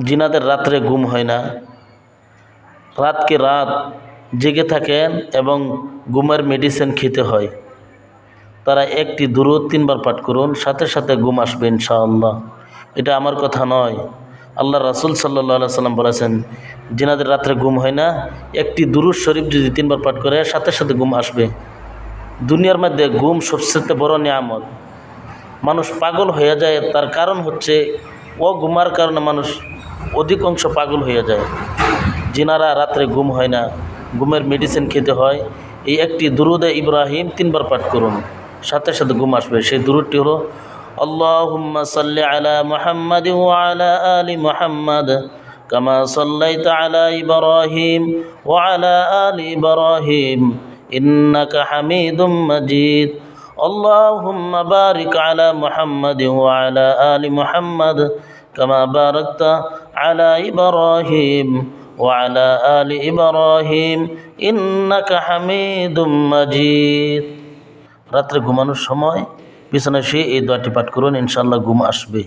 জিনাদের রাত্রে ঘুম হয় না, রাতকে রাত জেগে থাকেন এবং ঘুমের মেডিসিন খেতে হয়, তারা একটি দুরূদ 3 বার পাঠ করুন, সাথে সাথে ঘুম আসবে ইনশাআল্লাহ। এটা আমার কথা নয়, আল্লাহ রাসূল সাল্লাল্লাহু আলাইহি সাল্লাম বলেছেন, জিনাদের রাত্রে ঘুম হয় না, একটি দুরূদ শরীফ যদি 3 বার পাঠ করে সাথে সাথে ঘুম আসবে। দুনিয়ার মধ্যে ঘুম সবচেয়ে বড় নিয়ামত। মানুষ পাগল হয়ে যায়, তার কারণ হচ্ছে ঘুমার কারণে মানুষ অধিকাংশ পাগল হয়ে যায়। জিনারা রাত্রে ঘুম হয় না, ঘুমের মেডিসিন খেতে হয়, এই একটি দুরূদে ইব্রাহিম 3 বার পাঠ করুন, সাথে সাথে ঘুম আসবে। সেই দুরূদটি হলো আল্লাহুম্মা সাল্লি আলা মুহাম্মাদিন ওয়া আলা আলি মুহাম্মাদ কামা সাল্লাইতা আলা ইব্রাহিম ওয়া আলা আলি ইব্রাহিম ইন্নাকা হামিদুম মাজিদ। আল্লাহুম্মা বারিক আলা মুহাম্মাদিন ওয়া আলা আলি মুহাম্মাদ কামা বারাকতা আলা ইব্রাহিম ওয়া আলা আলি ইব্রাহিম ইন্নাকা হামিদুম মাজিদ। রাত্রে ঘুমানোর সময় বিছানায় শুয়ে এই দোয়াটি পাঠ করুন, ইনশাআল্লাহ ঘুম আসবে।